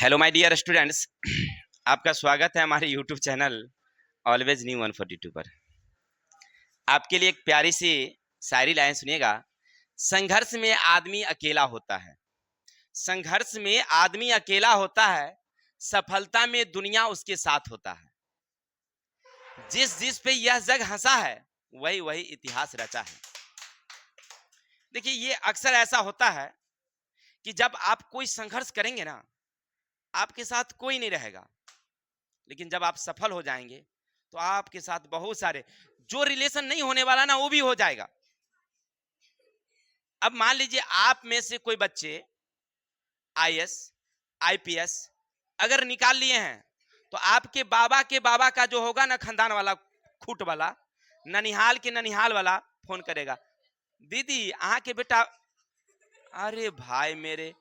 Hello my dear students, आपका स्वागत है हमारे यूट्यूब चैनल ऑलवेज न्यू 142 पर। आपके लिए एक प्यारी सी शायरी लाइन सुनिएगा। संघर्ष में आदमी अकेला होता है, संघर्ष में आदमी अकेला होता है, सफलता में दुनिया उसके साथ होता है। जिस जिस पे यह जग हंसा है, वही वही इतिहास रचा है। देखिए, ये अक्सर ऐसा होता है कि जब आप कोई संघर्ष करेंगे ना, आपके साथ कोई नहीं रहेगा, लेकिन जब आप सफल हो जाएंगे तो आपके साथ बहुत सारे, जो रिलेशन नहीं होने वाला ना, वो भी हो जाएगा। अब मान लीजिए आप में से कोई बच्चे आईएएस, आईपीएस अगर निकाल लिए हैं, तो आपके बाबा के बाबा का जो होगा ना, खानदान वाला, खूट वाला, ननिहाल के ननिहाल वाला फोन करेगा, दीदी अहाँ के बेटा, अरे भाई मेरे,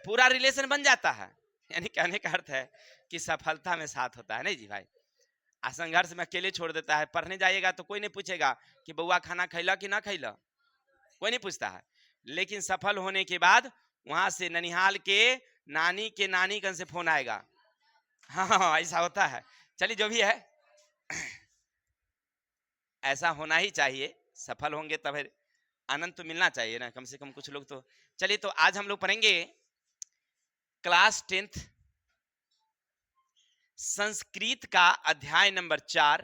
पूरा रिलेशन बन जाता है। यानी कहने का अर्थ है कि सफलता में साथ होता है, नहीं जी भाई। संघर्ष में अकेले छोड़ देता है। पढ़ने जाइएगा तो कोई नहीं पूछेगा कि बउआ खाना खैला कि ना खैला, कोई नहीं पूछता है। लेकिन सफल होने के बाद वहां से ननिहाल के नानी कन से फोन आएगा। हाँ, ऐसा होता है। चलिए, जो भी है, ऐसा होना ही चाहिए। सफल होंगे तब आनंद तो मिलना चाहिए ना, कम से कम कुछ लोग तो। चलिए, तो आज हम लोग पढ़ेंगे क्लास 10th संस्कृत का अध्याय नंबर 4,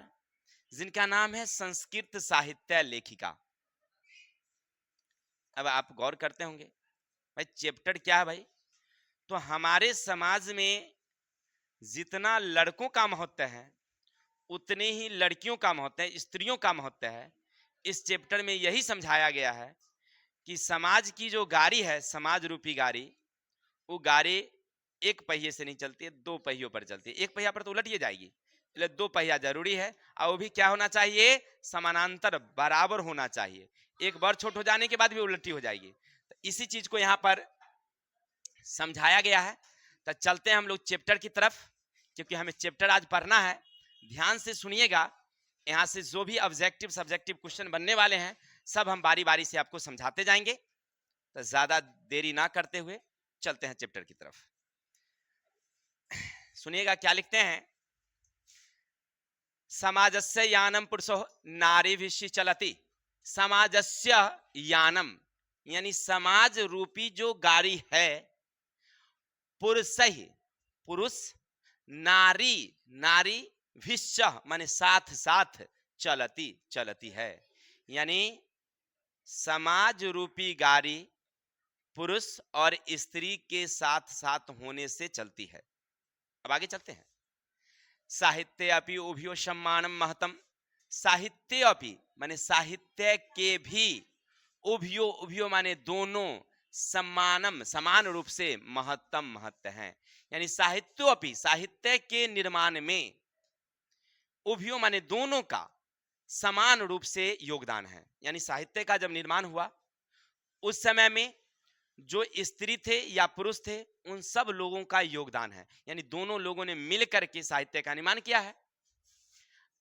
जिनका नाम है संस्कृत साहित्य लेखिका। अब आप गौर करते होंगे भाई, चैप्टर क्या है भाई? तो हमारे समाज में जितना लड़कों का महत्व है, उतने ही लड़कियों का महत्व है, स्त्रियों का महत्व है। इस चैप्टर में यही समझाया गया है कि समाज की जो गाड़ी है, समाज रूपी गाड़ी, वो गाड़ी एक पहिए से नहीं चलती है, दो पहियों पर चलती है। एक पहिया पर तो उलट ही जाएगी, इसलिए दो पहिया जरूरी है। और वो भी क्या होना चाहिए? समानांतर, बराबर होना चाहिए। एक बार छोट हो जाने के बाद भी उलटी हो जाएगी। तो इसी चीज को यहाँ पर समझाया गया है। तो चलते हैं हम लोग चैप्टर की तरफ, क्योंकि हमें चैप्टर आज पढ़ना है। ध्यान से सुनिएगा, यहाँ से जो भी ऑब्जेक्टिव सब्जेक्टिव क्वेश्चन बनने वाले हैं, सब हम बारी बारी से आपको समझाते जाएंगे। तो ज्यादा देरी ना करते हुए चलते हैं चैप्टर की तरफ। सुनिएगा क्या लिखते हैं। समाजस्य यानम पुरुषो नारीभिः चलति। समाजस्य यानम यानी समाज रूपी जो गाड़ी है, पुरुष ही, पुरुष, नारी, नारी भिश्च माने साथ साथ, चलती चलती है। यानी समाज रूपी गाड़ी पुरुष और स्त्री के साथ साथ होने से चलती है। अब आगे चलते हैं। साहित्य अपि उभयो सम्मानम महतम। साहित्य अपि माने साहित्य के भी, उभयो, उभयो माने दोनों, सम्मानम समान रूप से, महत्तम महत्व है। यानी साहित्य अपि, साहित्य के निर्माण में, उभयो माने दोनों का समान रूप से योगदान है। यानी साहित्य का जब निर्माण हुआ, उस समय में जो स्त्री थे या पुरुष थे, उन सब लोगों का योगदान है। यानी दोनों लोगों ने मिलकर के साहित्य का निर्माण किया है।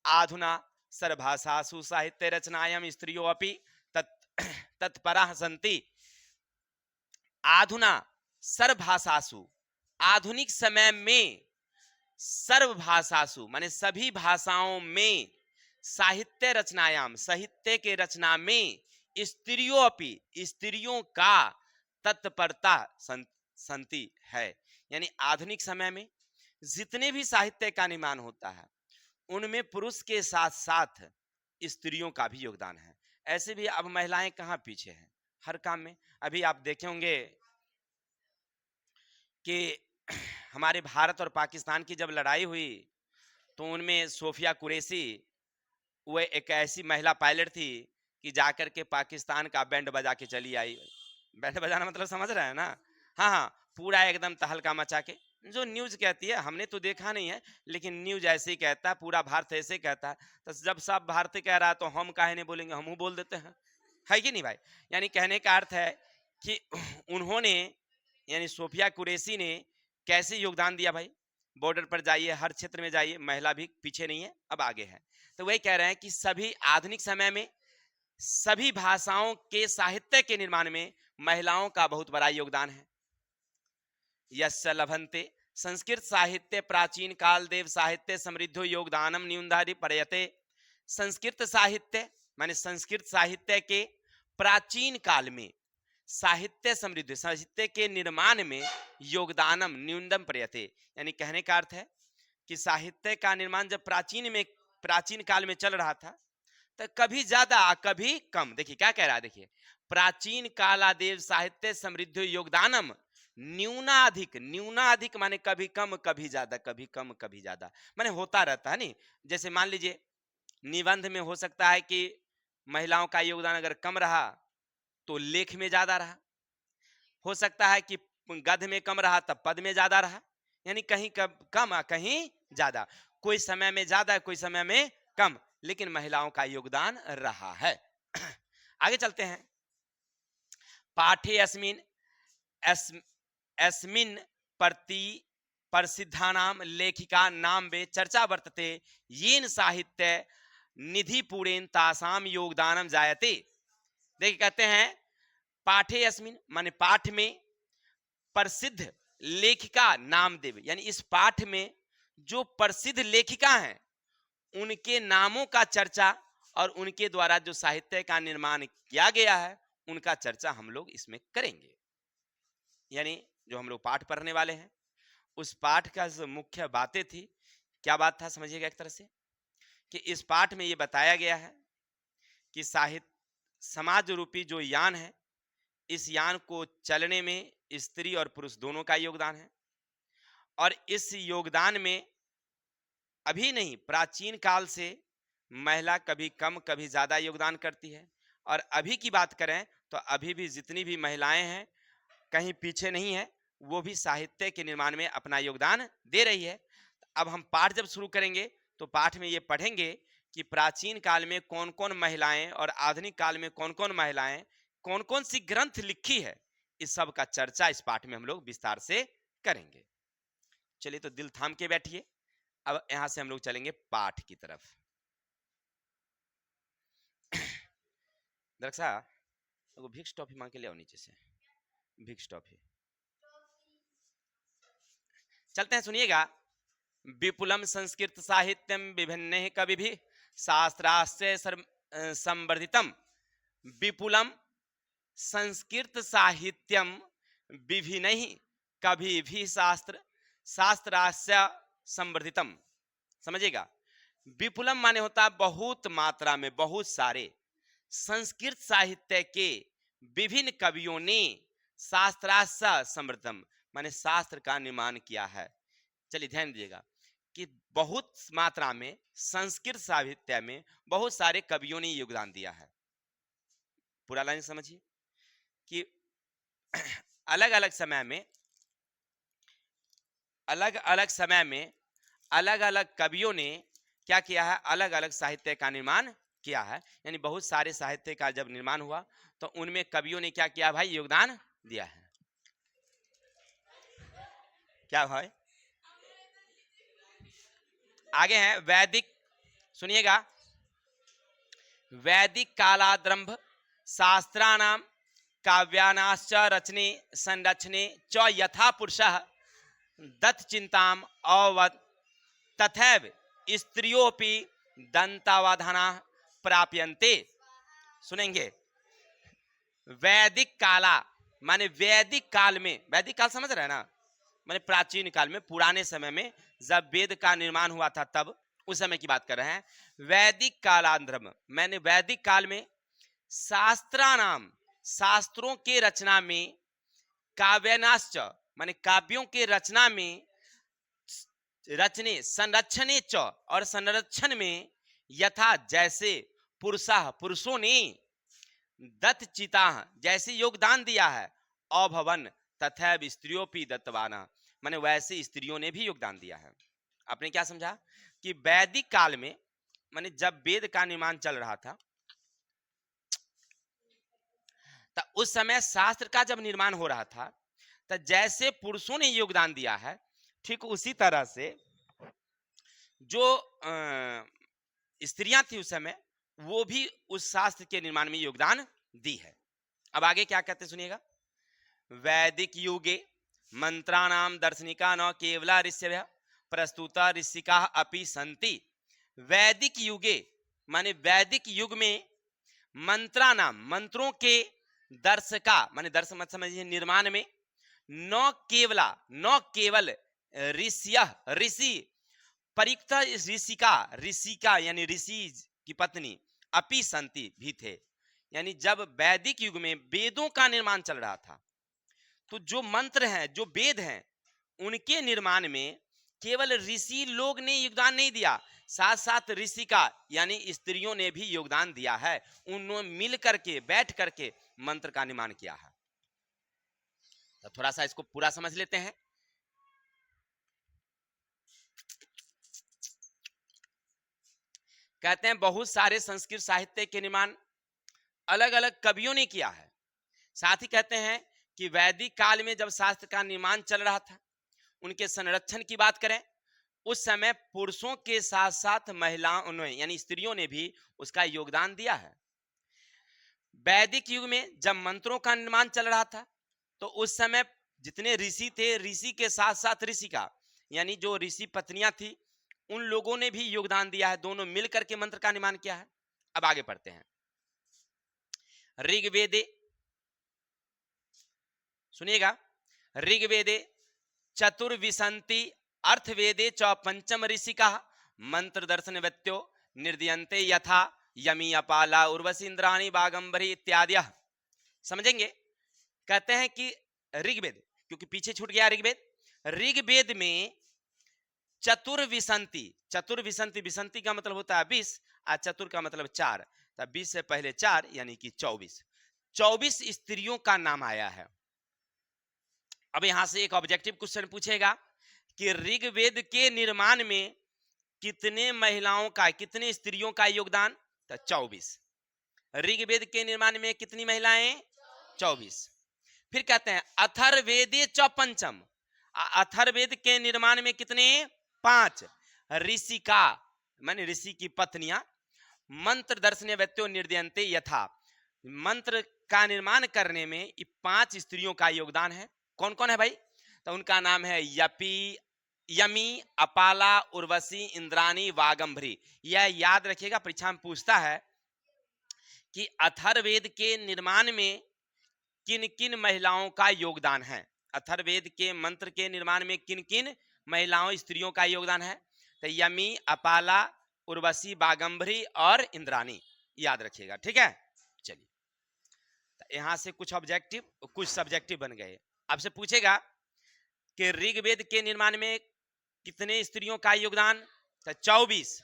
आधुना सर्वभाषासु साहित्य रचनायाम स्त्रियों अपि तत्पराः सन्ति। आधुना सर्वभाषासु, आधुनिक समय में, सर्वभाषासु माने सभी भाषाओं में, साहित्य रचनायाम साहित्य के रचना में, स्त्रियों अपि स्त्रियों का तत्परता संति है। यानी आधुनिक समय में जितने भी साहित्य का निर्माण होता है, उनमें पुरुष के साथ साथ स्त्रियों का भी योगदान है। ऐसे भी अब महिलाएं कहाँ पीछे हैं, हर काम में। अभी आप देखे होंगे कि हमारे भारत और पाकिस्तान की जब लड़ाई हुई, तो उनमें सोफिया कुरैशी, वो एक ऐसी महिला पायलट थी कि जाकर के पाकिस्तान का बैंड बजा के चली आई। बैंड बजाना मतलब समझ रहे हैं ना? हाँ हाँ, पूरा एकदम तहलका मचा के। जो न्यूज कहती है, हमने तो देखा नहीं है, लेकिन न्यूज ऐसे ही कहता है, पूरा भारत ऐसे ही कहता है। तो जब सब भारत कह रहा है, तो हम काहे नहीं बोलेंगे, हम बोल देते हैं, है कि नहीं भाई? यानी कहने का अर्थ है कि उन्होंने, यानी सोफिया कुरैशी ने कैसे योगदान दिया भाई। बॉर्डर पर जाइए, हर क्षेत्र में जाइए, महिला भी पीछे नहीं है, अब आगे है। तो वही कह रहे हैं कि सभी आधुनिक समय में सभी भाषाओं के साहित्य के निर्माण में महिलाओं का बहुत बड़ा योगदान है। यस्य लभन्ते संस्कृत साहित्य प्राचीन काल देव साहित्य समृद्धो योगदानम न्यूनधारी परयते। संस्कृत साहित्य माने संस्कृत साहित्य के प्राचीन काल में साहित्य समृद्धि साहित्य के निर्माण में योगदानम न्यूनतम प्रयते, यानी कहने का अर्थ है कि साहित्य का निर्माण जब प्राचीन काल में चल रहा था तो कभी ज्यादा कभी कम। देखिए क्या कह रहा है, देखिए प्राचीन कालादेव साहित्य समृद्ध योगदानम न्यूनाधिक। न्यूनाधिक माने कभी कम कभी ज्यादा, कभी कम कभी ज्यादा, माने होता रहता है। नहीं, जैसे मान लीजिए निबंध में हो सकता है कि महिलाओं का योगदान अगर कम रहा तो लेख में ज्यादा रहा, हो सकता है कि गद्य में कम रहा तब पद में ज्यादा रहा, यानी कहीं कम कहीं ज्यादा, कोई समय में ज्यादा कोई समय में कम, लेकिन महिलाओं का योगदान रहा है। आगे चलते हैं। पाठे अस्मिन प्रति प्रसिद्धानाम लेखिका नाम वे चर्चा वर्तते येन साहित्य निधि पूरेन तासाम योगदानम जायते। देखिए कहते हैं पाठे अस्मिन माने पाठ में, प्रसिद्ध लेखिका नामदेव, यानी इस पाठ में जो प्रसिद्ध लेखिका हैं उनके नामों का चर्चा और उनके द्वारा जो साहित्य का निर्माण किया गया है उनका चर्चा हम लोग इसमें करेंगे। यानी जो हम लोग पाठ पढ़ने वाले हैं उस पाठ का जो मुख्य बातें थी, क्या बात था समझिएगा एक तरह से, कि इस पाठ में ये बताया गया है कि साहित्य समाज रूपी जो यान है, इस यान को चलने में स्त्री और पुरुष दोनों का योगदान है, और इस योगदान में अभी नहीं प्राचीन काल से महिला कभी कम कभी ज्यादा योगदान करती है, और अभी की बात करें तो अभी भी जितनी भी महिलाएं हैं कहीं पीछे नहीं है, वो भी साहित्य के निर्माण में अपना योगदान दे रही है। अब हम पाठ जब शुरू करेंगे तो पाठ में ये पढ़ेंगे कि प्राचीन काल में कौन कौन महिलाएं और आधुनिक काल में कौन कौन महिलाएं कौन कौन सी ग्रंथ लिखी है, इस सब का चर्चा इस पाठ में हम लोग विस्तार से करेंगे। चलिए तो दिल थाम के बैठिए, अब यहां से हम लोग चलेंगे पाठ की तरफ। दरअसल वो भिक्स टॉफी मांग के ले आओ नीचे से, भिक्स टॉफी। चलते हैं, सुनिएगा। विपुलम संस्कृत साहित्यम विभिन्न कवि भी शास्त्रास्य संवर्धितम। विपुलम संस्कृत साहित्यम विभिन्न कवि भी शास्त्रास्य संवर्धितम। समझिएगा, विपुलम माने होता है बहुत मात्रा में, बहुत सारे। संस्कृत साहित्य के विभिन्न कवियों ने शास्त्रास्य संवर्धितम माने शास्त्र का निर्माण किया है। चलिए ध्यान दीजिएगा कि बहुत मात्रा में संस्कृत साहित्य में बहुत सारे कवियों ने योगदान दिया है। पूरा लाइन समझिए कि अलग अलग समय में अलग अलग कवियों ने क्या किया है, अलग अलग साहित्य का निर्माण किया है। यानी बहुत सारे साहित्य का जब निर्माण हुआ तो उनमें कवियों ने क्या किया भाई, योगदान दिया है। क्या भाई आगे है वैदिक, सुनिएगा। वैदिक कालाद्रंभ शास्त्राणाम काव्यानाश्च रचने संरचने च यथा पुरुषः दत्त चिंताम अववत् तथैव स्त्रियोपि दंतावधाना प्राप्यन्ते। सुनेंगे, वैदिक काला माने वैदिक काल में, वैदिक काल समझ रहे हैं ना, माने प्राचीन काल में, पुराने समय में जब वेद का निर्माण हुआ था तब उस समय की बात कर रहे हैं। वैदिक कालांध्रम मैंने वैदिक काल में शास्त्रानाम शास्त्रों के रचना में, काव्यनाश्च माने काव्यों के रचना में, रचने संरक्षणे च और संरक्षण में, यथा जैसे पुरुषों ने, दत्त चिता जैसे योगदान दिया है, अभवन तथा स्त्रियों भी दत्तवाना माने वैसे स्त्रियों ने भी योगदान दिया है। आपने क्या समझा कि वैदिक काल में माने जब वेद का निर्माण चल रहा था तो उस समय शास्त्र का जब निर्माण हो रहा था तो जैसे पुरुषों ने योगदान दिया है, ठीक उसी तरह से जो स्त्रियां थी उस समय वो भी उस शास्त्र के निर्माण में योगदान दी है। अब आगे क्या कहते सुनिएगा। वैदिक युगे मंत्राणाम दार्शनिका न केवला ऋष्यभ्यः प्रस्तुता ऋषिका अपि सन्ति। वैदिक युगे माने वैदिक युग में मंत्रानाम मंत्रों के दर्शका माने दर्श मत समझिए निर्माण में न केवल ऋषियः ऋषि परिक्त ऋषिका यानी ऋषि की पत्नी अपि संति भी थे। यानी जब वैदिक युग में वेदों का निर्माण चल रहा था तो जो मंत्र हैं जो वेद हैं उनके निर्माण में केवल ऋषि लोग ने योगदान नहीं दिया, साथ साथ ऋषिका यानी स्त्रियों ने भी योगदान दिया है। उन्होंने मिल करके बैठ करके मंत्र का निर्माण किया है। तो थोड़ा सा इसको पूरा समझ लेते हैं। कहते हैं बहुत सारे संस्कृत साहित्य के निर्माण अलग अलग कवियों ने किया है। साथ ही कहते हैं कि वैदिक काल में जब शास्त्र का निर्माण चल रहा था उनके संरक्षण की बात करें उस समय पुरुषों के साथ साथ महिलाओं ने यानी स्त्रियों ने भी उसका योगदान दिया है। वैदिक युग में जब मंत्रों का निर्माण चल रहा था तो उस समय जितने ऋषि थे ऋषि के साथ साथ ऋषिका यानी जो ऋषि पत्नियां थी उन लोगों ने भी योगदान दिया है। दोनों मिलकर के मंत्र का निर्माण किया है। अब आगे पढ़ते हैं। ऋग्वेदे सुनिएगा, ऋग्वेदे चतुर्विंशति अर्थवेदे च पंचम ऋषिका मंत्र दर्शन व्यत्यो निर्दयन्ते यथा यमी अपाला उर्वशी इंद्राणी बागंबरी इत्यादि। समझेंगे। कहते हैं कि ऋग्वेद क्योंकि पीछे छूट गया ऋग्वेद में चतुर्विंशति विसंति का मतलब होता है 20 और चतुर का मतलब 4, तब 20 से पहले 4 यानी कि 24 स्त्रियों का नाम आया है। अब यहां से एक ऑब्जेक्टिव क्वेश्चन पूछेगा कि ऋग्वेद के निर्माण में कितने महिलाओं का कितने स्त्रियों का योगदान, तो 24। ऋग्वेद के निर्माण में कितनी महिलाएं, 24। फिर कहते हैं अथर्ववेदे च पंचम, अथर्ववेद के निर्माण में कितने, 5। ऋषिका माने ऋषि की पत्नियां मंत्र दर्शने व्यत्यो निर्दयन्ते यथा, मंत्र का निर्माण करने में 5 स्त्रियों का योगदान है। कौन कौन है भाई, तो उनका नाम है यमी अपाला उर्वशी इंद्राणी वागंभरी। यह याद रखिएगा, परीक्षा में पूछता है कि अथर्ववेद के निर्माण में किन किन महिलाओं का योगदान है। अथर्ववेद के मंत्र के निर्माण में किन किन महिलाओं स्त्रियों का योगदान है, तो यमी अपाला उर्वशी बागंभरी और इंद्राणी, याद रखिएगा। ठीक है, चलिए यहां से कुछ ऑब्जेक्टिव कुछ सब्जेक्टिव बन गए। आपसे पूछेगा कि ऋग्वेद के निर्माण में कितने स्त्रियों का योगदान, तो 24।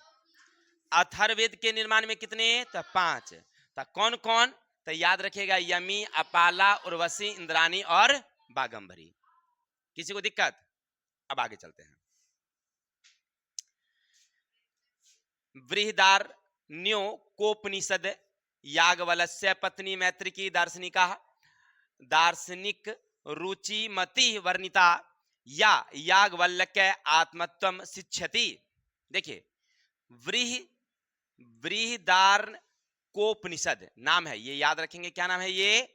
अथर्ववेद के निर्माण में कितने, तो 5। तो कौन कौन, तो याद रखिएगा यमी अपाला उर्वशी इंद्राणी और बागंभरी। किसी को दिक्कत, अब आगे चलते हैं। बृहदारण्यो कोपनिषद याज्ञवल्क्य पत्नी मैत्रिकी दार्शनिका दार्शनिक रुचिमति वर्णिता या याज्ञवल्क्य आत्मत्वम शिक्षति। देखिए बृहदारण्यकोपनिषद नाम है, ये याद रखेंगे। क्या नाम है, ये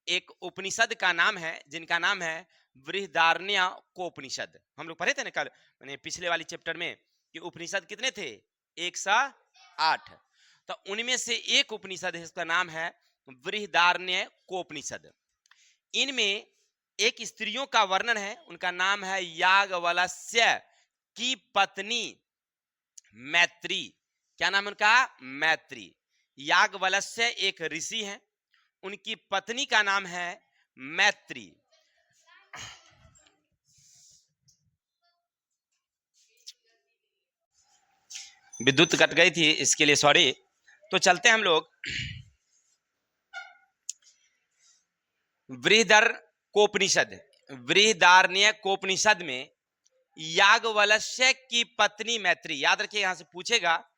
एक उपनिषद का नाम है जिनका नाम है बृहदारण्यकोपनिषद। हम लोग पढ़े थे ना कल मैंने पिछले वाली चैप्टर में कि उपनिषद कितने थे, 108। तो उनमें से एक उपनिषद है, इसका नाम है बृहदारण्यकोपनिषद। इनमें एक स्त्रियों का वर्णन है, उनका नाम है याज्ञवल्क्य की पत्नी मैत्री। क्या नाम है उनका, मैत्री। याज्ञवल्क्य एक ऋषि हैं, उनकी पत्नी का नाम है मैत्री। विद्युत कट गई थी, इसके लिए सॉरी। तो चलते हैं हम लोग बृहदारण्यकोपनिषद में याज्ञवल्क्य की पत्नी मैत्री। याद रखिए, यहां से पूछेगा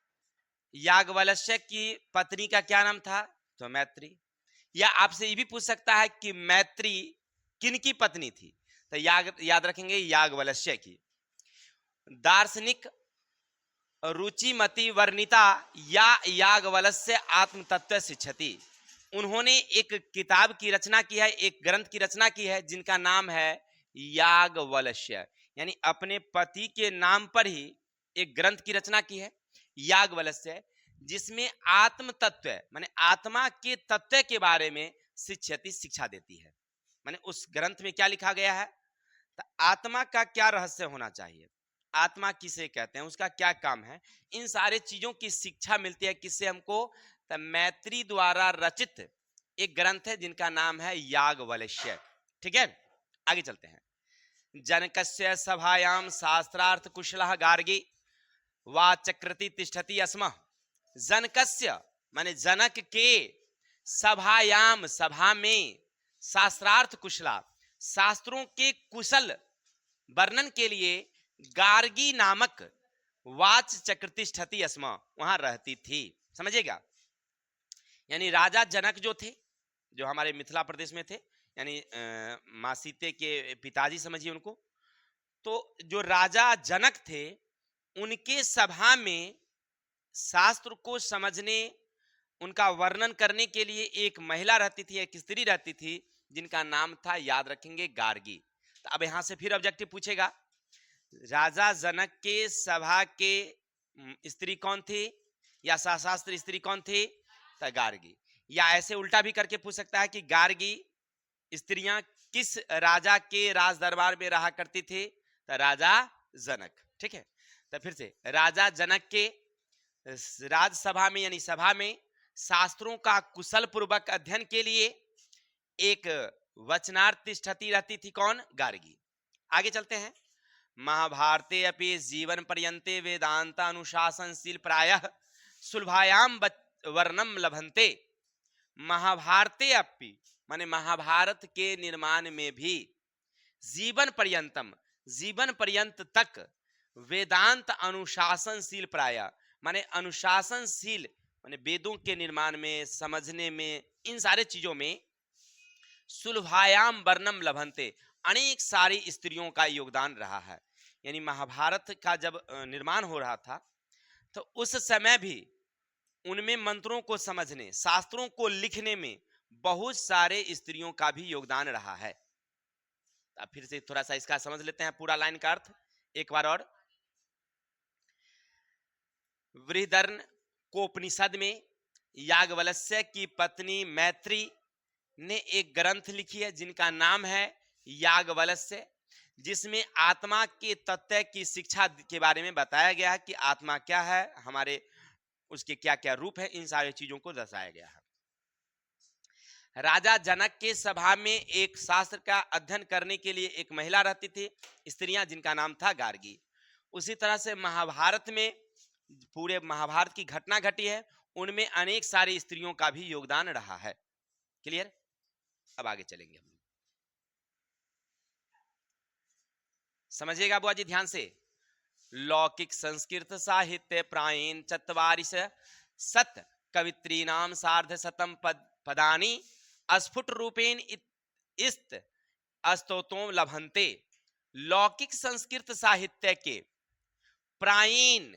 याज्ञवल्क्य की पत्नी का क्या नाम था, तो मैत्री। या आपसे ये भी पूछ सकता है कि मैत्री किन की पत्नी थी, तो याद रखेंगे याज्ञवल्क्य की। दार्शनिक रुचिमति वर्णिता या याज्ञवल्क्य आत्मतत्व शिक्षति। उन्होंने एक किताब की रचना की है, एक ग्रंथ की रचना की है जिनका नाम है याज्ञवल्क्य, यानी अपने पति के नाम पर ही एक ग्रंथ की रचना की है याज्ञवल्क्य, जिसमें आत्म तत्व माने आत्मा के तत्व के बारे में शिक्षति, शिक्षा देती है। माने उस ग्रंथ में क्या लिखा गया है, तो आत्मा का क्या रहस्य होना चाहिए, आत्मा किसे कहते हैं, उसका क्या काम है, इन सारे चीजों की शिक्षा मिलती है किससे हमको, तो मैत्री द्वारा रचित एक ग्रंथ है जिनका नाम है याज्ञवल्क्य। ठीक है, आगे चलते हैं। जनकस्य सभायाम शास्त्रार्थ कुशलः गार्गी वाचकृति तिष्ठति अस्म। जनकस्य माने जनक के, सभायाम सभा में, शास्त्रार्थ कुशला शास्त्रों के कुशल वर्णन के लिए, गार्गी नामक वाच चक्रतिष्ठति अस्म वहां रहती थी। समझिएगा, यानी राजा जनक जो थे, जो हमारे मिथिला प्रदेश में थे, यानी मां सीते के पिताजी समझिए उनको, तो जो राजा जनक थे उनके सभा में शास्त्र को समझने, उनका वर्णन करने के लिए एक महिला रहती थी, एक स्त्री रहती थी जिनका नाम था, याद रखेंगे, गार्गी। तो अब यहां से फिर ऑब्जेक्टिव पूछेगा, राजा जनक के सभा के स्त्री कौन थी, या शास्त्र स्त्री कौन थी, तो गार्गी। या ऐसे उल्टा भी करके पूछ सकता है कि गार्गी स्त्रियां किस राजा के राज दरबार में रहा करती थी, तो राजा जनक। ठीक है, तो फिर से राजा जनक के राजसभा में यानी सभा में शास्त्रों का कुशल पूर्वक अध्ययन के लिए एक वचनार्थ तिष्ठती रहती थी, कौन, गार्गी। आगे चलते हैं। महाभारते अपि जीवन पर्यन्ते वेदांत अनुशासनशील प्रायः सुलभायाम वर्णम लभन्ते। महाभारते अपि माने महाभारत के निर्माण में भी, जीवन पर्यंतम जीवन पर्यंत तक, वेदांत अनुशासनशील प्रायः माने अनुशासनशील माने वेदों के निर्माण में, समझने में, इन सारे चीजों में, सुलभायाम वर्णम लभन्ते अनेक सारी स्त्रियों का योगदान रहा है। यानी महाभारत का जब निर्माण हो रहा था तो उस समय भी उनमें मंत्रों को समझने, शास्त्रों को लिखने में बहुत सारे स्त्रियों का भी योगदान रहा है। अब फिर से थोड़ा सा इसका समझ लेते हैं पूरा लाइन का अर्थ एक बार और। बृहदर्न कोपनिषद में याज्ञवल्क्य की पत्नी मैत्री ने एक ग्रंथ लिखी है जिनका नाम है याज्ञवल्क्य, जिसमें आत्मा के तत्व की शिक्षा के बारे में बताया गया है कि आत्मा क्या है, हमारे उसके क्या क्या रूप है, इन सारी चीजों को दर्शाया गया है। राजा जनक के सभा में एक शास्त्र का अध्ययन करने के लिए एक महिला रहती थी, स्त्रियां, जिनका नाम था गार्गी। उसी तरह से महाभारत में पूरे महाभारत की घटना घटी है, उनमें अनेक सारी स्त्रियों का भी योगदान रहा है। क्लियर? अब आगे चलेंगे हम, समझिएगा बुआ जी ध्यान से। लौकिक संस्कृत साहित्य प्रायीण चत्वारिश सत कवित्रीनाम सार्ध शतम पदानी स्फुट रूपेण इस्त स्तोत्रों लभन्ते। लौकिक संस्कृत साहित्य के प्रायीण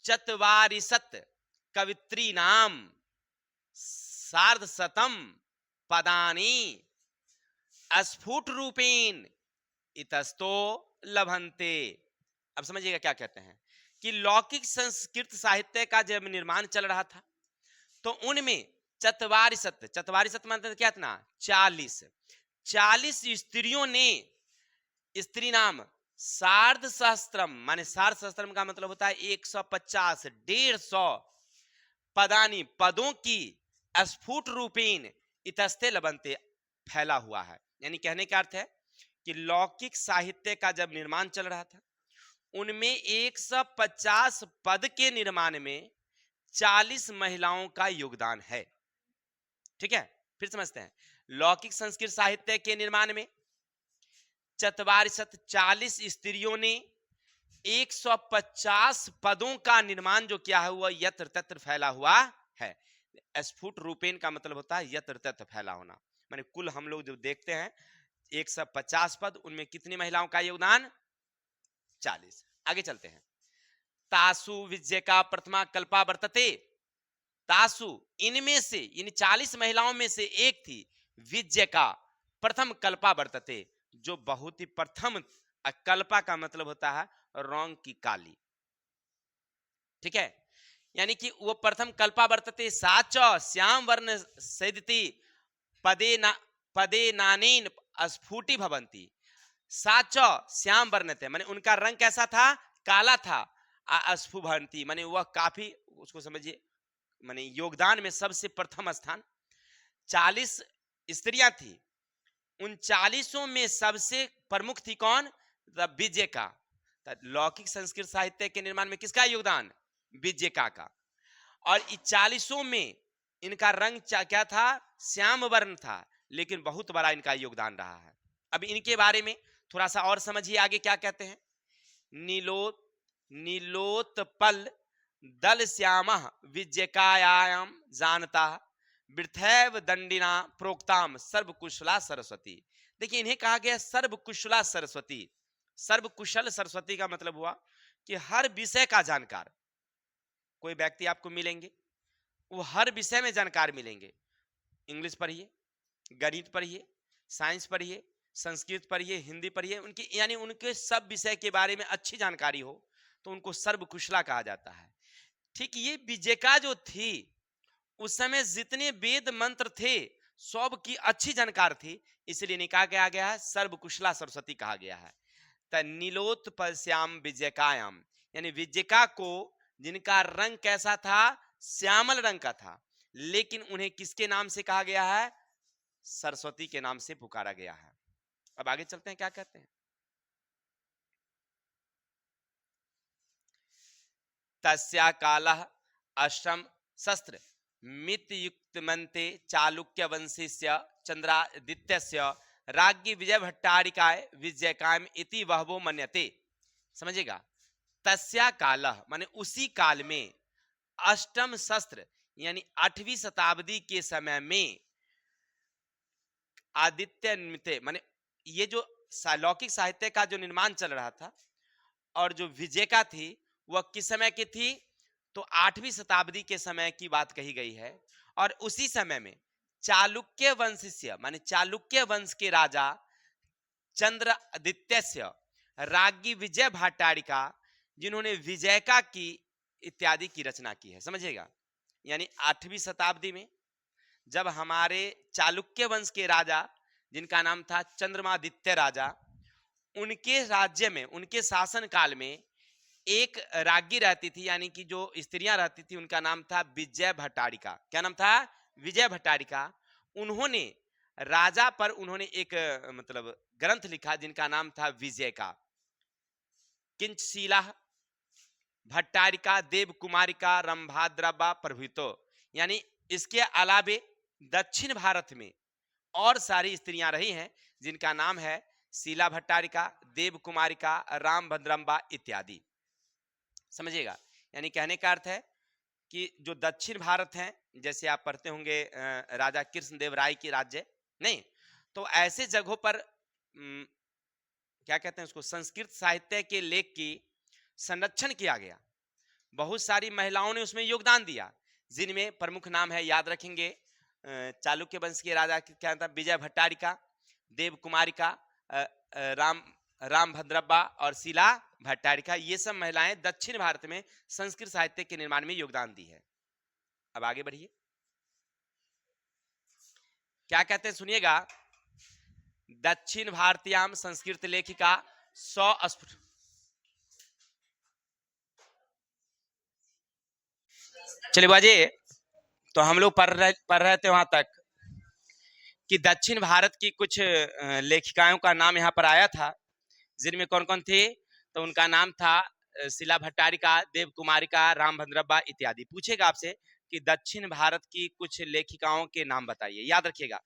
चत्वारिशत कवित्रीनाम सार्ध शतम पदानी स्फुट रूपेण इतस्तो लभन्ते। अब समझिएगा क्या कहते हैं कि लौकिक संस्कृत साहित्य का जब निर्माण चल रहा था तो उनमें चत्वारिशत, चत्वारिशत मतलब क्या था, 40 स्त्रियों ने, स्त्री नाम सार्ध सहस्त्रम माने सार्ध सहस्त्रम का मतलब होता है 150, 150 पदानी पदों की स्फुट रूपेण इतस्ते लबंते फैला हुआ है। यानी कहने का अर्थ है कि लौकिक साहित्य का जब निर्माण चल रहा था उनमें 150 पद के निर्माण में 40 महिलाओं का योगदान है। ठीक है, फिर समझते हैं। लौकिक संस्कृत साहित्य के निर्माण में चत्वारिशत 40 स्त्रियों ने 150 पदों का निर्माण जो किया है वह यत्र तत्र फैला हुआ है। स्फुट रूपेण का मतलब होता है यत्र तत्र फैला होना, माने कुल हम लोग जो देखते हैं 150 पद, उनमें कितनी महिलाओं का योगदान, 40। आगे चलते हैं। तासु विजय का प्रथमा कल्पा वर्तते। तासु इनमें से, इन 40 महिलाओं में से एक थी विजय का प्रथम कल्पा वर्तते, जो बहुत ही प्रथम, कल्पा का मतलब होता है रंग की काली, ठीक है। यानी कि वो प्रथम कल्पा वर्तते साच श्याम वर्ण सैदति पदे नानेन स्फुटी भवंती। साच श्याम वर्ण थे, माने उनका रंग कैसा था, काला था। अस्फुभंती माने वह काफी, उसको समझिए माने योगदान में सबसे प्रथम स्थान। 40 स्त्रियां थी, उन 40 में सबसे प्रमुख थी कौन, विजयका। लौकिक संस्कृत साहित्य के निर्माण में किसका योगदान, विजयका का। और इस 40 में इनका रंग क्या था, श्याम वर्ण था, लेकिन बहुत बड़ा इनका योगदान रहा है। अब इनके बारे में थोड़ा सा और समझिए, आगे क्या कहते हैं। नीलोत्पल दल श्याम विजयकायाम जानता वृथैव दंडिना प्रोक्ताम सर्वकुशला सरस्वती। देखिए इन्हें कहा गया सर्वकुशला सरस्वती। सर्वकुशल सरस्वती का मतलब हुआ कि हर विषय का जानकार। कोई व्यक्ति आपको मिलेंगे, वो हर विषय में जानकार मिलेंगे। इंग्लिश पढ़िए, गणित पढ़िए, साइंस पढ़िए, संस्कृत पढ़िए, हिंदी पढ़िए, उनकी यानी उनके सब विषय के बारे में अच्छी जानकारी हो तो उनको सर्वकुशला कहा जाता है। ठीक ये विजयका जो थी, उस समय जितने वेद मंत्र थे सब की अच्छी जानकार थी, इसलिए निकाह कहा गया है सर्वकुशला सरस्वती कहा गया है। नीलोत्पश्याम विजयकायाम, यानी विजयका को जिनका रंग कैसा था, श्यामल रंग का था, लेकिन उन्हें किसके नाम से कहा गया है, सरस्वती के नाम से पुकारा गया है। अब आगे चलते हैं, क्या कहते हैं। तस्या कालः अष्टम शस्त्र मितयुक्तमन्ते चालुक्य वंशीस्य चंद्रादित्यस्य राज्ञी विजय भट्टारिकाय विजयकाम इति वहवो मन्यते। समझिएगा, तस्या कालः माने उसी काल में, अष्टम शस्त्र यानी 8वीं शताब्दी के समय में, आदित्य मिते माने ये जो लौकिक साहित्य का जो निर्माण चल रहा था, और जो विजयका थी वह किस समय की थी, तो 8वीं शताब्दी के समय की बात कही गई है। और उसी समय में चालुक्य वंशीय माने चालुक्य वंश के राजा चंद्रादित्य राज्ञी विजय भट्टारिका, जिन्होंने विजयका की इत्यादि की रचना की है। समझिएगा, यानी 8वीं शताब्दी में जब हमारे चालुक्य वंश के राजा, जिनका नाम था चंद्रमादित्य राजा, उनके राज्य में, उनके शासन काल में एक राज्ञी रहती थी, यानी कि जो स्त्रियां रहती थी, उनका नाम था विजय भट्टारिका। क्या नाम था, विजय भट्टारिका। उन्होंने राजा पर उन्होंने एक मतलब ग्रंथ लिखा जिनका नाम था विजय का। किंचशीला भट्टारिका देव कुमारिका रंभाद्रबा प्रभृतो, यानी इसके अलावे दक्षिण भारत में और सारी स्त्रियां रही हैं जिनका नाम है शीला भट्टारिका, देव कुमारिका, राम भद्रम्बा इत्यादि। समझिएगा, यानी कहने का अर्थ है कि जो दक्षिण भारत है, जैसे आप पढ़ते होंगे राजा कृष्णदेव राय की राज्य, नहीं तो ऐसे जगहों पर क्या कहते हैं उसको, संस्कृत साहित्य के लेख की संरक्षण किया गया। बहुत सारी महिलाओं ने उसमें योगदान दिया, जिनमें प्रमुख नाम है, याद रखेंगे, चालुक्य वंश के राजा क्या था, विजय भट्टारिका, देव कुमारिका, राम भद्रब्बा और शीला भट्टारिका। ये सब महिलाएं दक्षिण भारत में संस्कृत साहित्य के निर्माण में योगदान दी है। अब आगे बढ़िए, क्या कहते हैं सुनिएगा। दक्षिण भारतीयाम संस्कृत लेखिका 100 चलिए बाजे, तो हम लोग पढ़ रहे थे वहां तक कि दक्षिण भारत की कुछ लेखिकाओं का नाम यहाँ पर आया था, जिनमें कौन कौन थे, तो उनका नाम था शीला भट्टारिका, देव कुमारिका, राम भद्रब्बा इत्यादि। पूछेगा आपसे कि दक्षिण भारत की कुछ लेखिकाओं के नाम बताइए। याद रखिएगा,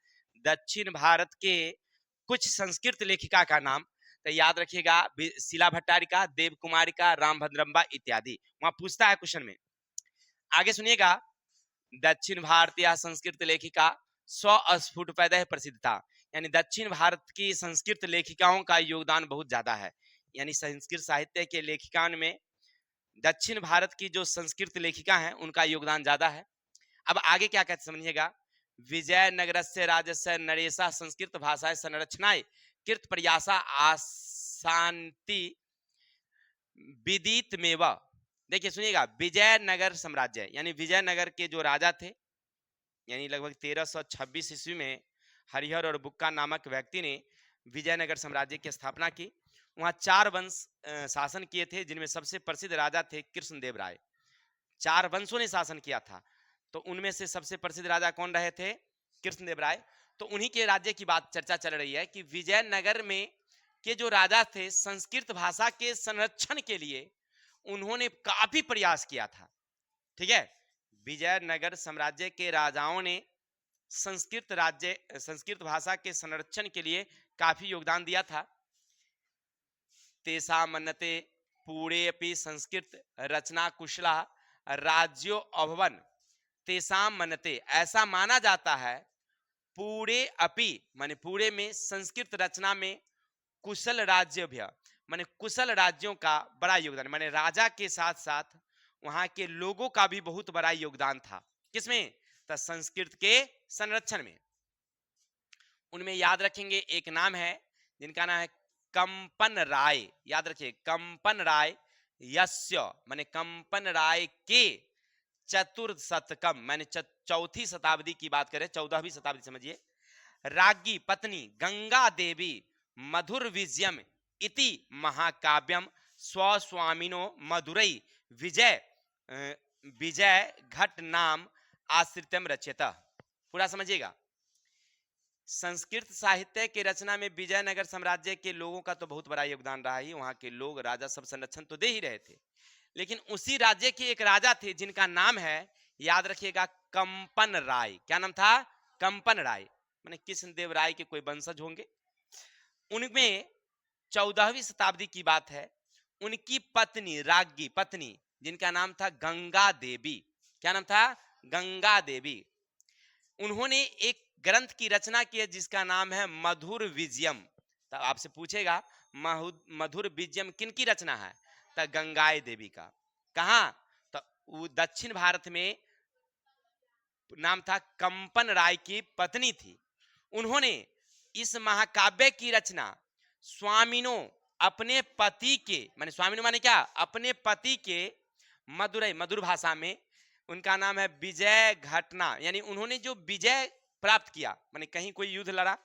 दक्षिण भारत के कुछ संस्कृत लेखिका का नाम, तो याद रखिएगा शीला भट्टारिका, देव कुमारिका, राम भद्रम्बा इत्यादि। वहां पूछता है क्वेश्चन में। आगे सुनिएगा, दक्षिण भारतीय संस्कृत लेखिका स्वस्फुटपैदः प्रसिद्धता, यानी दक्षिण भारत की संस्कृत लेखिकाओं का योगदान बहुत ज्यादा है। यानी संस्कृत साहित्य के लेखिकाओं में दक्षिण भारत की जो संस्कृत लेखिका हैं उनका योगदान ज्यादा है। अब आगे क्या कहते समझिएगा। विजयनगर से राजस्य नरेशा संस्कृत भाषाएं संरचनाएं कृत प्रयासा आशांति विदित मेवा। देखिए सुनिएगा, विजयनगर साम्राज्य यानी विजयनगर के जो राजा थे, यानी लगभग 1326 ईस्वी में हरिहर और बुक्का नामक व्यक्ति ने विजयनगर साम्राज्य की स्थापना की। वहां 4 वंश शासन किए थे, जिनमें सबसे प्रसिद्ध राजा थे कृष्णदेव राय। 4 वंशों ने शासन किया था, तो उनमें से सबसे प्रसिद्ध राजा कौन रहे थे? कृष्णदेव राय। तो उन्हीं के राज्य की बात चर्चा चल रही है कि विजयनगर में के जो राजा थे, संस्कृत भाषा के संरक्षण के लिए उन्होंने काफी प्रयास किया था। ठीक है, विजयनगर साम्राज्य के राजाओं ने संस्कृत भाषा के संरक्षण के लिए काफी योगदान दिया था। तेसा मन्नते पूरे अपि संस्कृत रचना कुशला राज्यो अभवन। तेसाम मनते, ऐसा माना जाता है, पूरे अपि माने पूरे में, संस्कृत रचना में, कुशल राज्य भी माने कुशल राज्यों का बड़ा योगदान, माने राजा के साथ साथ वहां के लोगों का भी बहुत बड़ा योगदान था। किसमें? तो संस्कृत के संरक्षण में। उनमें याद रखेंगे एक नाम है जिनका नाम है कंपन राय। याद रखिए, कंपन राय यस्य माने कंपन राय के चतुर्शतकम माने चौथी शताब्दी की बात करें, 14वीं शताब्दी समझिए। राज्ञी पत्नी गंगा देवी मधुर विजयम इति महाकाव्यम स्वस्वामिनो मधुरई विजय घट नाम आश्रितम रचयता। पूरा समझिएगा। संस्कृत साहित्य के रचना में विजयनगर साम्राज्य के लोगों का तो बहुत बड़ा योगदान रहा ही। वहां के लोग, राजा सब संरक्षण तो दे ही रहे थे, लेकिन उसी राज्य के एक राजा थे जिनका नाम है, याद रखिएगा, कंपन राय। क्या नाम था? कंपन राय। माने कृष्णदेव राय के कोई वंशज होंगे। उनमें 14वीं शताब्दी की बात है, उनकी पत्नी, राज्ञी पत्नी, जिनका नाम था गंगा देवी। क्या नाम था? गंगा देवी। उन्होंने एक ग्रंथ की रचना की है जिसका नाम है मधुर विजयम। तो आपसे पूछेगा मधुर विजयम किन की रचना है? तो गंगाई देवी का। कहा? तो दक्षिण भारत में नाम था, कंपन राय की पत्नी थी। उन्होंने इस महाकाव्य की रचना स्वामिनो, अपने पति के, माने स्वामिनो माने क्या? अपने पति के मधुरई, मधुर भाषा में उनका नाम है विजय घटना, यानी उन्होंने जो विजय प्राप्त किया, माने कहीं कोई युद्ध लड़ा,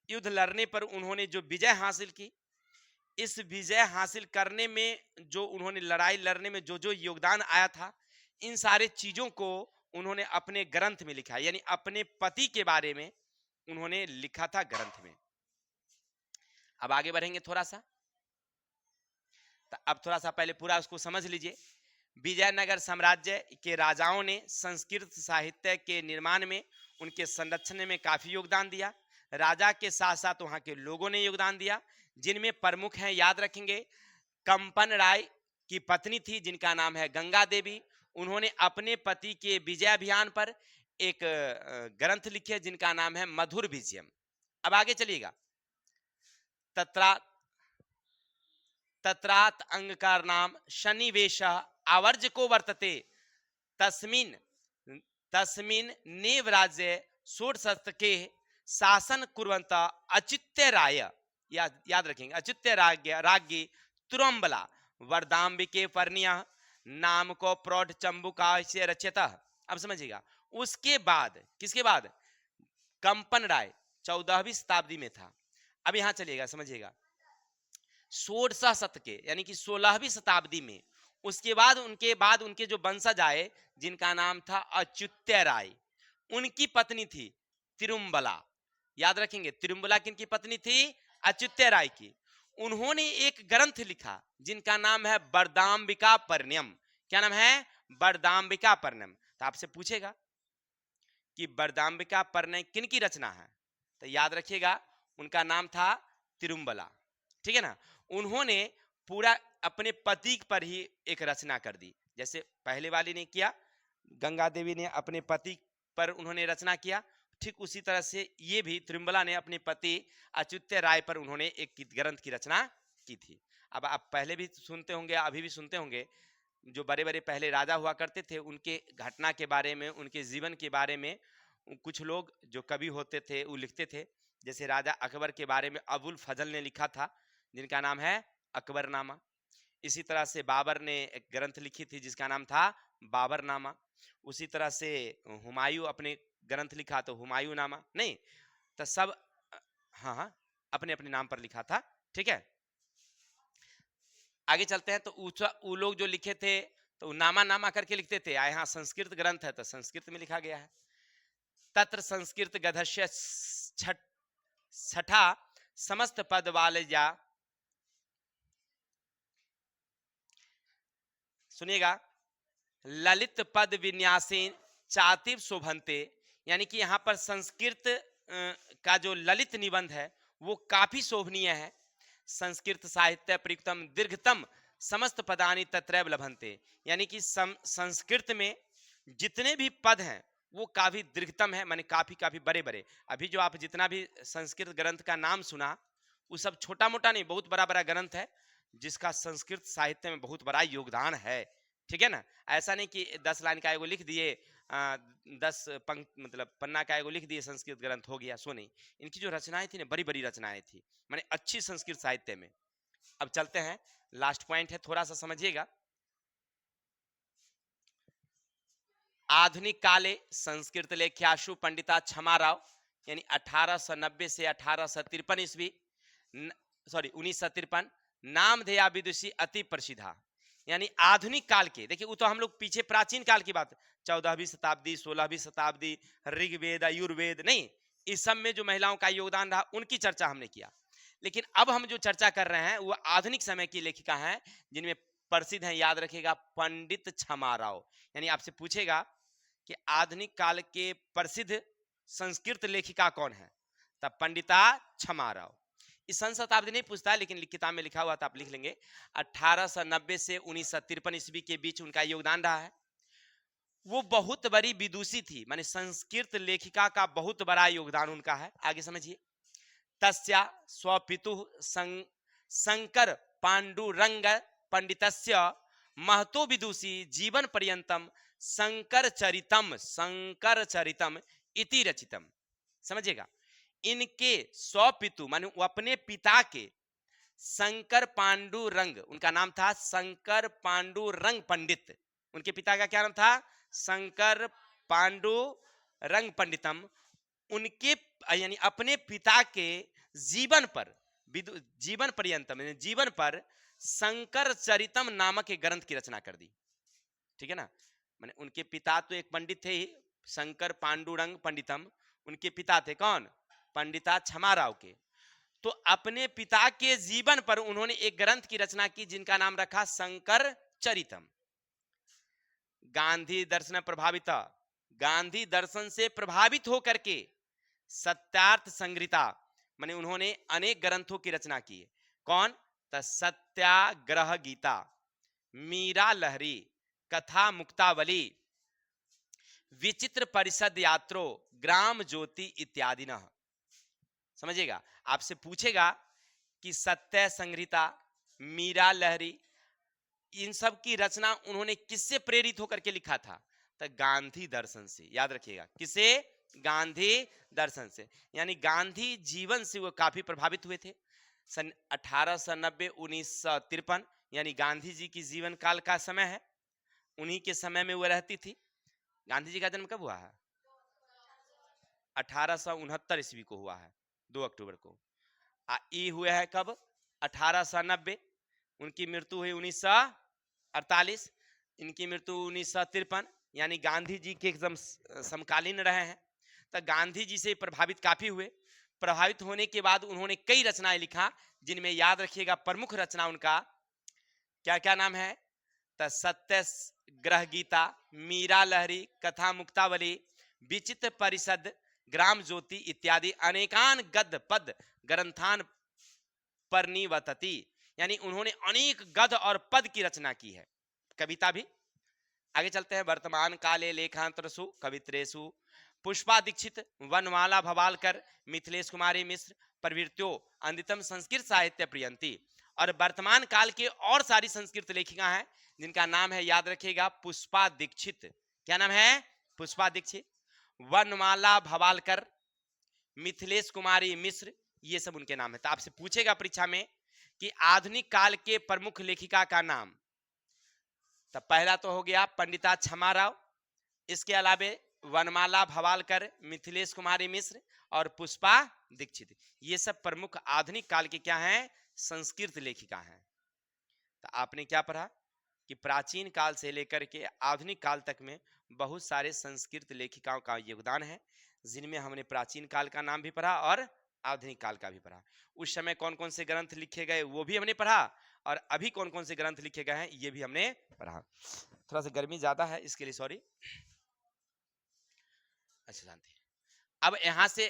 युद्ध लड़ने पर उन्होंने जो विजय हासिल की, इस विजय हासिल करने में जो उन्होंने लड़ाई लड़ने में जो जो योगदान आया था, इन सारे चीजों को उन्होंने अपने ग्रंथ में लिखा, यानी अपने पति के बारे में उन्होंने लिखा था ग्रंथ में। अब आगे बढ़ेंगे थोड़ा सा, तो अब थोड़ा सा पहले पूरा उसको समझ लीजिए। विजयनगर साम्राज्य के राजाओं ने संस्कृत साहित्य के निर्माण में, उनके संरक्षण में काफी योगदान दिया। राजा के साथ साथ वहां के लोगों ने योगदान दिया, जिनमें प्रमुख हैं, याद रखेंगे, कंपन राय की पत्नी थी जिनका नाम है गंगा देवी। उन्होंने अपने पति के विजय अभियान पर एक ग्रंथ लिखे जिनका नाम है मधुर विजयम। अब आगे चलिएगा। तत्रात अंग का नाम शनिवेश आवर्ज को वर्तते तस्मिन तस्मिन नेव राज्य षोडशत के शासन कुर्वंत अच्युत्य राय, याद रखेंगे, अच्युत्य राज्ञी तुरंबला वरदाम्बिके पर्णिया नाम को प्रौढ़ चंबुका से रचयता। अब समझिएगा, उसके बाद, किसके बाद? कंपन राय 14वीं शताब्दी में था। अब यहां चलिएगा, समझिएगा, षोडश शतके यानी कि 16वीं शताब्दी में, उसके बाद उनके जो वंशज आए जिनका नाम था अच्युत्य राय, उनकी पत्नी थी तिरुम्बला। याद रखेंगे, तिरुम्बला किनकी पत्नी थी? अच्युत्य राय की। उन्होंने एक ग्रंथ लिखा जिनका नाम है वरदाम्बिका पर्ण्यम। क्या नाम है? वरदाम्बिका पर्ण्यम। तो आपसे पूछेगा कि वरदाम्बिका पर्ण्यम किन की रचना है, तो याद रखिएगा उनका नाम था तिरुम्बला। ठीक है ना? उन्होंने पूरा अपने पति पर ही एक रचना कर दी, जैसे पहले वाली ने किया, गंगा देवी ने अपने पति पर उन्होंने रचना किया, ठीक उसी तरह से ये भी तिरुम्बला ने अपने पति अच्युत्य राय पर उन्होंने एक ग्रंथ की रचना की थी। अब आप पहले भी सुनते होंगे, अभी भी सुनते होंगे, जो बड़े बड़े पहले राजा हुआ करते थे, उनके घटना के बारे में, उनके जीवन के बारे में कुछ लोग जो कवि होते थे वो लिखते थे। जैसे राजा अकबर के बारे में अबुल फजल ने लिखा था, जिनका नाम है अकबरनामा। इसी तरह से बाबर ने एक ग्रंथ लिखी थी जिसका नाम था बाबरनामा। उसी तरह से हुमायूं अपने ग्रंथ लिखा तो हुमायूं नामा, नहीं तो सब हाँ हाँ अपने अपने नाम पर लिखा था। ठीक है, आगे चलते हैं। तो वो लोग जो लिखे थे तो नामा नामा करके लिखते थे, यहाँ संस्कृत ग्रंथ है तो संस्कृत में लिखा गया है। तत्र संस्कृत गधस्य छठा समस्त पद वाले जा, सुनिएगा, ललित पद विन्यासेन चातिव शोभन्ते, यानी कि यहाँ पर संस्कृत का जो ललित निबंध है वो काफी शोभनीय है। संस्कृत साहित्य प्रयुक्तम दीर्घतम समस्त पदानि तत्रैव लभन्ते, यानी कि संस्कृत में जितने भी पद हैं वो काफी दीर्घतम है, माने काफी काफी बड़े बड़े। अभी जो आप जितना भी संस्कृत ग्रंथ का नाम सुना वो सब छोटा मोटा नहीं, बहुत बड़ा बड़ा ग्रंथ है जिसका संस्कृत साहित्य में बहुत बड़ा योगदान है। ठीक है ना, ऐसा नहीं कि 10 लाइन का एगो लिख दिए, 10 पंक् मतलब पन्ना का एगो लिख दिए संस्कृत ग्रंथ हो गया, सो नहीं। इनकी जो रचनाएं थी ना बड़ी बड़ी रचनाएं थी, माने अच्छी संस्कृत साहित्य में। अब चलते हैं, लास्ट पॉइंट है, थोड़ा सा समझिएगा। आधुनिक काले संस्कृत लेख्याशु पंडिता क्षमाराव, यानी 1890 से 1853 ईस्वी, सॉरी 1953, नामधेया विदुषी अति प्रसिद्धा, यानी आधुनिक काल के, देखिए वो तो हम लोग पीछे प्राचीन काल की बात, 14वीं शताब्दी 16वीं शताब्दी ऋग्वेद आयुर्वेद, नहीं इस सब में जो महिलाओं का योगदान रहा उनकी चर्चा हमने किया। लेकिन अब हम जो चर्चा कर रहे हैं वो आधुनिक समय की लेखिका हैं जिनमें प्रसिद्ध हैं, याद रखिएगा, पंडित क्षमाराव। यानी आपसे पूछेगा कि आधुनिक काल के प्रसिद्ध संस्कृत लेखिका कौन है, तब पंडिता क्षमाराव। इस सन शताब्दी नहीं पूछता है, लेकिन किताब में लिखा हुआ था, आप लिख लेंगे। 1890 से 1953 ईस्वी के बीच उनका योगदान रहा है। वो बहुत बड़ी विदुषी थी, माने संस्कृत लेखिका का बहुत बड़ा योगदान उनका है। आगे समझिए, तस्या स्वपितु शंकर पांडुरंग पंडितस्य महतो विदुषी जीवन पर्यंतम शंकर चरितम इति रचितम। समझिएगा, इनके स्वपितु माने वो अपने पिता के शंकर पांडुरंग, उनका नाम था शंकर पांडुरंग पंडित, उनके पिता का क्या नाम था, शंकर पांडुरंग पंडितम। उनके यानी अपने पिता के जीवन पर, जीवन पर्यंतम जीवन पर शंकर चरितम नामक एक ग्रंथ की रचना कर दी। ठीक है ना, माने उनके पिता तो एक पंडित थे ही, शंकर पांडुरंग पंडितम, उनके पिता थे कौन, पंडिता क्षमाराव के। तो अपने पिता के जीवन पर उन्होंने एक ग्रंथ की रचना की जिनका नाम रखा शंकर चरितम। गांधी दर्शन प्रभावित, गांधी दर्शन से प्रभावित होकर के सत्यार्थ संग्रहिता, माने उन्होंने अनेक ग्रंथों की रचना की। कौन, सत्याग्रह गीता, मीरा लहरी, कथा मुक्तावली, विचित्र परिषद यात्रो, ग्राम ज्योति इत्यादि न। समझिएगा, आपसे पूछेगा कि सत्य संग्रहिता, मीरा लहरी, इन सब की रचना उन्होंने किससे प्रेरित होकर के लिखा था, तो गांधी दर्शन से। याद रखिएगा, किसे, गांधी दर्शन से। यानी गांधी जीवन से वो काफी प्रभावित हुए थे। सन 1890 1953 यानी गांधी जी की जीवन काल का समय है, उन्हीं के समय में वो रहती थी। गांधी जी का जन्म कब हुआ है, 1869 ईस्वी को हुआ है, 2 अक्टूबर को। ये हुए हैं कब, 1890, उनकी मृत्यु हुई 1948, इनकी मृत्यु 1953, यानी गांधी जी के एकदम समकालीन रहे हैं। तो गांधी जी से प्रभावित काफी हुए। प्रभावित होने के बाद उन्होंने कई रचनाएं लिखा, जिनमें याद रखिएगा प्रमुख रचना उनका क्या क्या नाम है, तो सत्याग्रह गीता, मीरा लहरी, कथा मुक्तावली, विचित्र परिषद, ग्राम ज्योति इत्यादि अनेकान गद्य पद ग्रंथान परिनिवतति, यानी उन्होंने अनेक गद्य और पद की रचना की है, कविता भी। आगे चलते हैं, वर्तमान काले लेखांतरसु कवित्रेषु पुष्पा दीक्षित, वनमाला भवालकर, मिथिलेश कुमारी मिश्र प्रवृत्तियों अंधितम संस्कृत साहित्य प्रियंती। और वर्तमान काल के और सारी संस्कृत लेखिका हैं जिनका नाम है, याद रखिएगा, पुष्पा दीक्षित। क्या नाम है, पुष्पा दीक्षित, वनमाला भवालकर, मिथिलेश कुमारी मिश्र, ये सब उनके नाम है। तो आपसे पूछेगा परीक्षा में कि आधुनिक काल के प्रमुख लेखिका का नाम, तो पहला तो हो गया पंडिता क्षमा राव, इसके अलावे वनमाला भवालकर, मिथिलेश कुमारी मिश्र और पुष्पा दीक्षित, ये सब प्रमुख आधुनिक काल के क्या हैं, संस्कृत लेखिका हैं। तो आपने क्या पढ़ा कि प्राचीन काल से लेकर के आधुनिक काल तक में बहुत सारे संस्कृत लेखिकाओं का योगदान है, जिनमें हमने प्राचीन काल का नाम भी पढ़ा और आधुनिक काल का भी पढ़ा। उस समय कौन कौन से ग्रंथ लिखे गए वो भी हमने पढ़ा, और अभी कौन कौन से ग्रंथ लिखे गए हैं ये भी हमने पढ़ा। थोड़ा सा गर्मी ज्यादा है इसके लिए सॉरी। अच्छा शांति। अब यहां से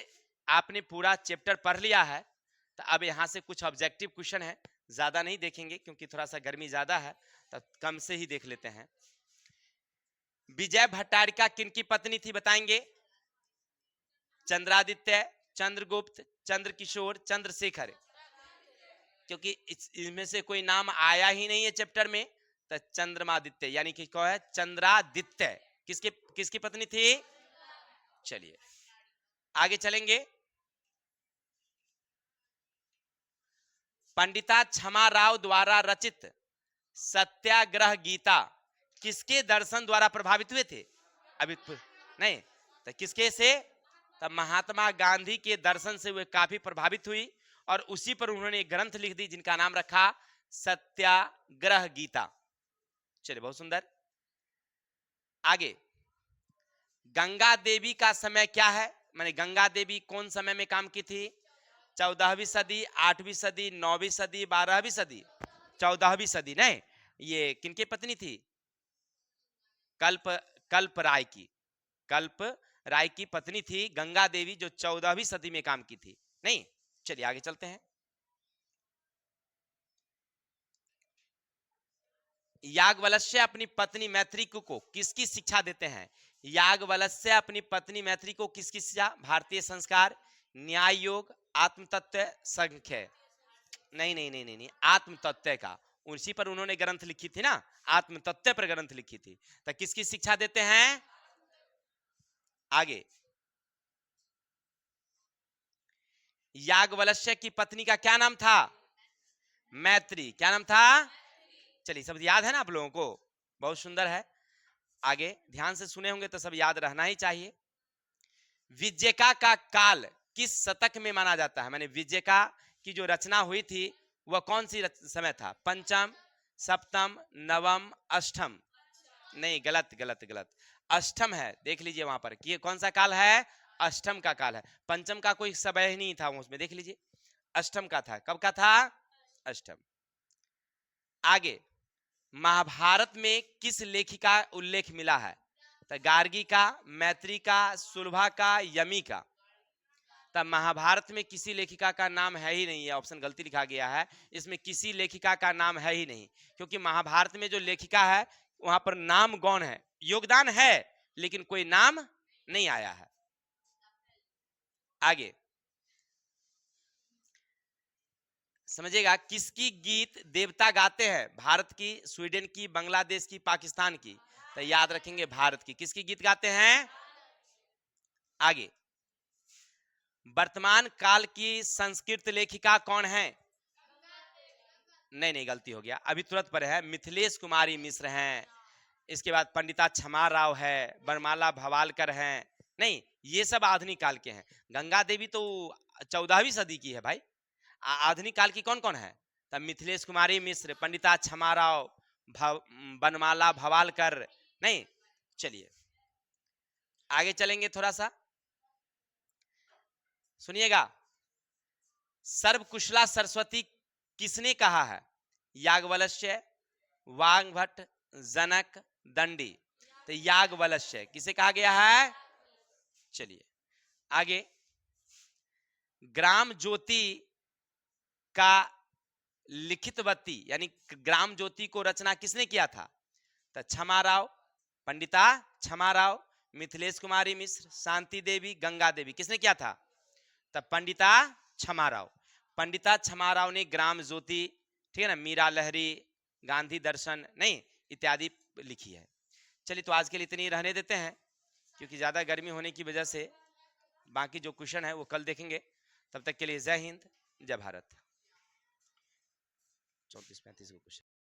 आपने पूरा चैप्टर पढ़ लिया है, तो अब यहां से कुछ ऑब्जेक्टिव क्वेश्चन है, ज्यादा नहीं देखेंगे क्योंकि थोड़ा सा गर्मी ज्यादा है, तो कम से ही देख लेते हैं। विजय भट्टारिका किनकी पत्नी थी बताएंगे? चंद्रादित्य, चंद्रगुप्त, चंद्रकिशोर, चंद्रशेखर। क्योंकि इसमें से कोई नाम आया ही नहीं है चैप्टर में, तो चंद्रमादित्य यानी कि कौन है, चंद्रादित्य किसके किसकी पत्नी थी? चलिए आगे चलेंगे। पंडिता क्षमा राव द्वारा रचित सत्याग्रह गीता किसके दर्शन द्वारा प्रभावित हुए थे? अभी नहीं, तो किसके से? तब महात्मा गांधी के दर्शन से वे काफी प्रभावित हुई और उसी पर उन्होंने एक ग्रंथ लिख दी जिनका नाम रखा सत्याग्रह गीता। चलिए बहुत सुंदर। आगे, गंगा देवी का समय क्या है? माने गंगा देवी कौन समय में काम की थी? 14वीं सदी, 8वीं सदी, 9वीं सदी, 12वीं सदी? 14वीं सदी। नहीं, ये किनकी पत्नी थी? कल्प राय की, कल्प राय की पत्नी थी गंगा देवी, जो 14वीं सदी में काम की थी। नहीं, चलिए आगे चलते हैं। याज्ञवल्क्य अपनी पत्नी मैत्री को किसकी शिक्षा देते हैं? याज्ञवल्क्य अपनी पत्नी मैत्री को किसकी शिक्षा? भारतीय संस्कार, न्याय योग, आत्म तत्व, संख्य। नहीं नहीं नहीं नहीं, नहीं। आत्म तत्व का, उसी पर उन्होंने ग्रंथ लिखी थी ना, आत्म तत्व पर ग्रंथ लिखी थी। तो किसकी शिक्षा देते हैं? आगे, याज्ञवल्क्य की पत्नी का क्या नाम था? मैत्री। क्या नाम था? चलिए सब याद है ना आप लोगों को? बहुत सुंदर है। आगे ध्यान से सुने होंगे तो सब याद रहना ही चाहिए। विजयका का काल किस शतक में माना जाता है? माने विजयका की जो रचना हुई थी वह कौन सी समय था? पंचम, सप्तम, नवम, अष्टम? नहीं, गलत गलत गलत, अष्टम है। देख लीजिए वहां पर कि ये कौन सा काल है? अष्टम का काल है। पंचम का कोई समय ही नहीं था उसमें, देख लीजिए अष्टम का था। कब का था? अष्टम। आगे, महाभारत में किस लेखिका उल्लेख मिला है? तो गार्गी का, मैत्री का, सुलभा का, यमी का? तब महाभारत में किसी लेखिका का नाम है ही नहीं है, ऑप्शन गलती लिखा गया है, इसमें किसी लेखिका का नाम है ही नहीं, क्योंकि महाभारत में जो लेखिका है वहां पर नाम गौण है, योगदान है लेकिन कोई नाम नहीं आया है। आगे समझिएगा, किसकी गीत देवता गाते हैं? भारत की, स्वीडन की, बांग्लादेश की, पाकिस्तान की? तो याद रखेंगे भारत की। किसकी गीत गाते हैं? आगे, वर्तमान काल की संस्कृत लेखिका कौन है? नहीं नहीं, गलती हो गया, अभी तुरंत पर है, मिथिलेश कुमारी मिश्र हैं। इसके बाद पंडिता क्षमा राव है, वनमाला भवालकर हैं। नहीं, ये सब आधुनिक काल के हैं। गंगा देवी तो 14वीं सदी की है भाई। आधुनिक काल की कौन कौन है? तब मिथिलेश कुमारी मिश्र, पंडिता क्षमा राव, वनमाला भवालकर। नहीं, चलिए आगे चलेंगे थोड़ा सा, सुनिएगा। सर्वकुशला सरस्वती किसने कहा है? याज्ञवल्क्य, वाग्भट, जनक, दंडी? तो याज्ञवल्क्य किसे कहा गया है? चलिए आगे, ग्राम ज्योति का लिखितवती यानी ग्राम ज्योति को रचना किसने किया था? तो क्षमा राव, पंडिता क्षमा राव, मिथिलेश कुमारी मिश्र, शांति देवी, गंगा देवी? किसने किया था? तब पंडिता क्षमा राव। पंडिता क्षमा राव ने ग्राम ज्योति, ठीक है ना, मीरा लहरी, गांधी दर्शन, नहीं, इत्यादि लिखी है। चलिए तो आज के लिए इतनी रहने देते हैं, क्योंकि ज्यादा गर्मी होने की वजह से बाकी जो क्वेश्चन है वो कल देखेंगे। तब तक के लिए जय हिंद, जय भारत। 34-35 क्वेश्चन।